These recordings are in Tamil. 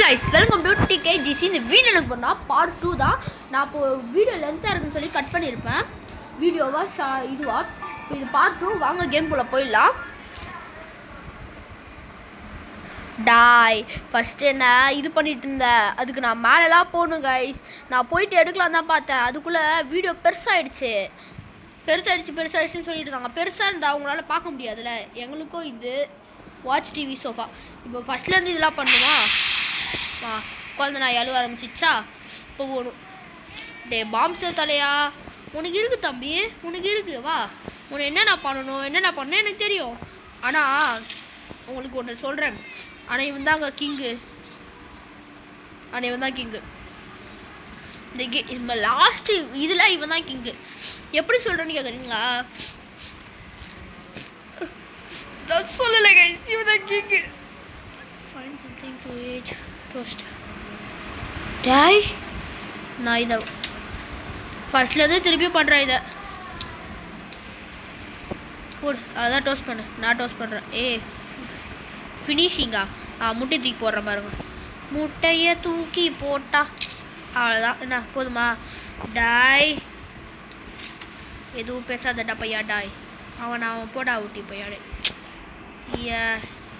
guys, welcome to TKGC. இந்த வீடியோ எனக்கு பண்ணா பார்ட் 2 தான். நான் இப்போ வீடியோ லென்த்தா இருக்குன்னு சொல்லி கட் பண்ணிருப்பேன். வீடியோவா இதுவா. இது பார்ட் 2 வாங்க கேம் குள்ள போயிடலாம். டாய் ஃபர்ஸ்ட் என்ன இது பண்ணிட்டு இருந்தேன். அதுக்கு நான் மேலலாம் போகணும் கைஸ். நான் போயிட்டு எடுக்கலாம் தான் பார்த்தேன். அதுக்குள்ள வீடியோ பெருசாயிடுச்சுன்னு சொல்லிட்டு இருக்காங்க. பெருசாக இருந்தால் அவங்களால பார்க்க முடியாதுல்ல. எங்களுக்கும் இது வாட்ச் டிவி சோஃபா. இப்போ ஃபஸ்ட்லேருந்து இதெல்லாம் பண்ணுமா? குழந்தை நான் எழுவ ஆரம்பிச்சிச்சா? இப்போ போகணும். டே பாம்ஸ் தலையா, உனக்கு இருக்குது தம்பி, உனக்கு இருக்குது. வா, உனக்கு என்னென்ன பண்ணணும் எனக்கு தெரியும். ஆனால் உங்களுக்கு ஒன்று சொல்கிறேன். ஆனால் இவன் தாங்க கிங்கு. இந்த லாஸ்ட்டு இதில் இவன் தான் கிங்கு. எப்படி சொல்கிறேன்னு கேட்குறீங்களா? சொல்லலை கைஸ், இவன் தான் king. Find something to eat. Toast. டாய் நான் இதை ஃபர்ஸ்ட்லேருந்து திருப்பி பண்ணுறேன். இதை போடு, அதான் டோஸ்ட் பண்ணு. நான் டோஸ்ட் பண்ணுறேன். ஃபினிஷிங்கா? முட்டை தூக்கி போடுற பாருங்க. முட்டையை தூக்கி போட்டா அவ்வளோதான். என்ன போதுமா? டாய் எதுவும் பேசாதடா பையா. டாய் அவன் போடா ஊட்டி பையாடே.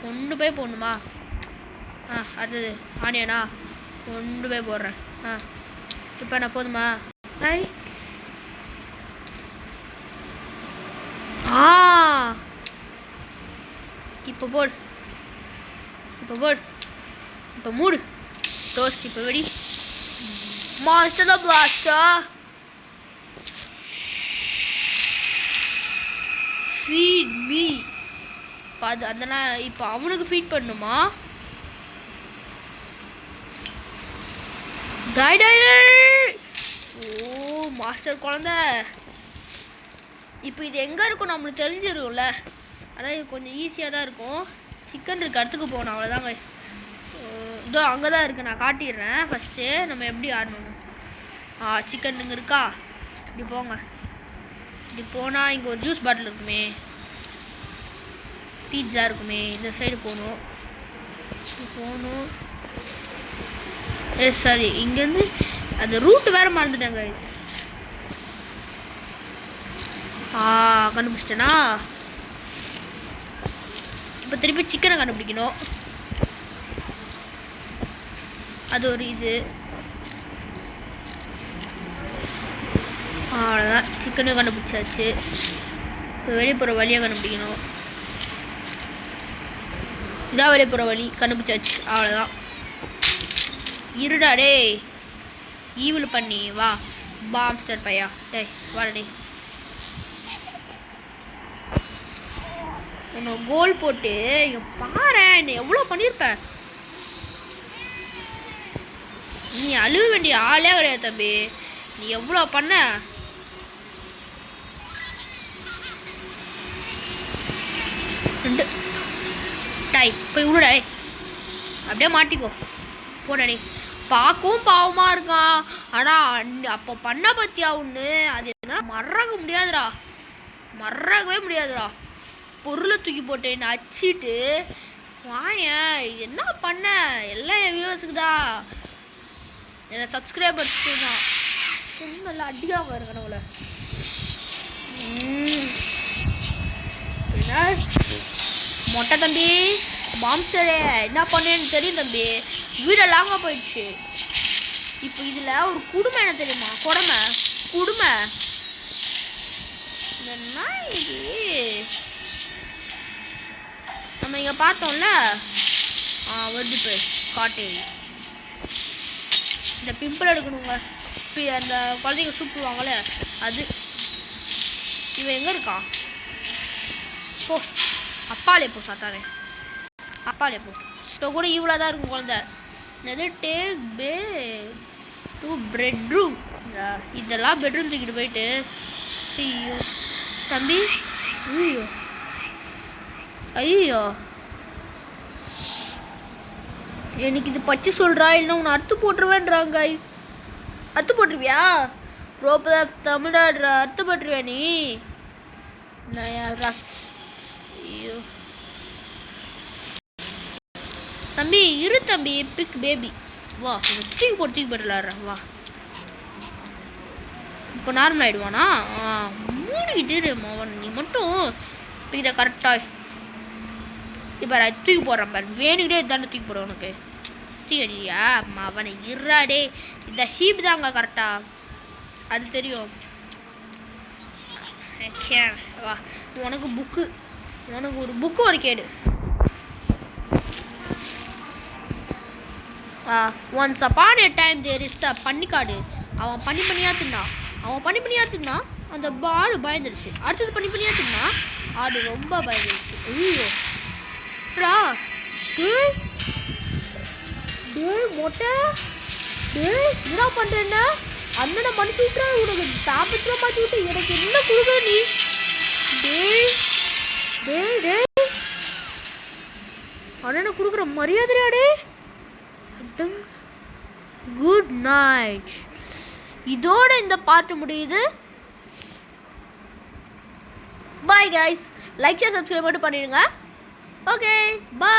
கொண்டு போய் போடணுமா? அடுத்தது ஆனியனா கொண்டு போய் போடுறேன். இப்போ என்ன போதுமா? டாய் இப்போ போடு, இப்போ மூடு. டோஸ்ட் இப்போ வெடி. மாஸ்டர் தான் பிளாஸ்டர். Feet me. அது அதெல்லாம் இப்போ அவனுக்கு ஃபீட் பண்ணுமா? டாய் டாய் ஓ மாஸ்டர் குழந்தை. இப்போ இது எங்கே இருக்கும் நம்மளுக்கு தெரிஞ்சிருக்கும்ல. ஆனால் இது கொஞ்சம் ஈஸியாக தான் இருக்கும். சிக்கன் இருக்கு, அடுத்துக்கு போகணும். அவ்வளோதாங்க. இதோ அங்கே தான் இருக்குது, நான் காட்டிடுறேன். ஃபஸ்ட்டு நம்ம எப்படி ஆடணும். சிக்கன் இங்கே இருக்கா? இப்படி போங்க. இப்படி போனால் இங்கே ஒரு ஜூஸ் பாட்டில் இருக்குமே, பீட்சா இருக்குமே. இந்த சைடு போகணும். சாரி, இங்கேருந்து அந்த ரூட்டு வேறு மறந்துட்டேங்க. கண்டுபிடிச்சிட்டேனா? இப்போ திருப்பி சிக்கனை கண்டுபிடிக்கணும். அது ஒரு இது. அவ்வளோதான், சிக்கனும் கண்டுபிடிச்சாச்சு. இப்போ வெளியே போகிற வழியாக கண்டுபிடிக்கணும். இதான் வெளியே போகிற வழி, கண்டுபிடிச்சாச்சு. அவ்வளோதான். இருடா டே, ஈவில் பண்ணி வா பாம்ஸ்டர் பையா. டேய் வாடா டே. உன்னை கோல் போட்டு இங்கே பாரு, என்ன எவ்வளோ பண்ணியிருப்பேன். நீ அழுவ வேண்டிய ஆளே கிடையாது தம்பி. நீ எவ்வளோ பண்ண. டாய் போய் விடுடா டே. அப்படியே மாட்டிக்கோ போடாடே. பார்க்கவும் பாவமாக இருக்கான். ஆனால் அப்போ பண்ண பற்றியா ஒன்று. அது என்ன மறக்கவே முடியாதுடா. பொருளை தூக்கி போட்டு என்ன அச்சிட்டு வாயன். இது என்ன பண்ண? எல்லாம் என் வியூவர்ஸுக்கு தான், என்ன சப்ஸ்கிரைபர்ஸ்க்கு தான். நல்லா அடிக்காம இருங்க நம்மளை. மொட்டை தம்பி மாம்ஸ்டரே என்ன பண்ணேன்னு தெரியும் தம்பி. வீடை லாங்காக போயிடுச்சு. இப்போ இதில் ஒரு குடும்பம் என்ன தெரியுமா? குடுமை. என்ன இது நம்ம இங்கே பார்த்தோம்ல. வருது போய் காட்டேரி. இந்த பிம்பிள் எடுக்கணுங்க. அந்த குழந்தைங்க சூப்புவாங்கள்ல அது. இவன் எங்கே இருக்கான்? போ அப்பாலே போ சாத்தானே. அப்பாலே போ. இப்போ கூட இவ்வளோ தான் இருக்கும் குழந்தை. எது டேக் பே டூ பெட்ரூம். இதெல்லாம் பெட்ரூம் தூக்கிட்டு போயிட்டு. ஐயோ தம்பி, ஐயோ எனக்கு இது பச்சை சொல்கிறா இல்லை உன்னை அறுத்து போட்டுருவேன்றாங்க. அறுத்து போட்டுருவியா? ப்ரோப்பதா தமிழ்நாடு அறுத்து போட்டுருவியா நீ? ஐயோ தம்பி இரு தம்பி, பிக் பேபி வா, தூக்கி போட்டு விளாட்றேன் வா. இப்போ நார்மல் ஆகிடுவானா? மூடிக்கிட்டு மோகன் நீ மட்டும் இப்போ இதை கரெக்டாக இப்போ தூக்கி போடுறேன் பாரு. வேணுக்கிட்டே இதாண்ட தூக்கி போடுவேன் உனக்கு. தூக்கி அடியா அவனை இறாடே. இந்த ஷீப் தாங்க கரெக்டா, அது தெரியும். வா உனக்கு புக்கு, உனக்கு ஒரு புக்கு ஒரு கேடு. Once upon a time there is a பன்னிக்காடு. அவன் பண்ணியா தின்னா அந்த ஆடு பயந்துடுச்சு. அடுத்தது பண்ணியா தின்னா ஆடு ரொம்ப பயந்துடுச்சு. ஐயோ மொட்டை என்ன பண்ணுறேன்னா அண்ணனை மன்னிச்சு விட்ற, உனக்கு டேப்லெட்ஸ்லாம் மாற்றி விட்டு எனக்கு என்ன கொடுக்குற நீ? அண்ணனை கொடுக்குற மரியாதையாடே. Good night. இதோட இந்த பாட்டு முடியுது. Bye guys. Like share subscribe மட்டும் பண்ணிடுங்க. Okay bye.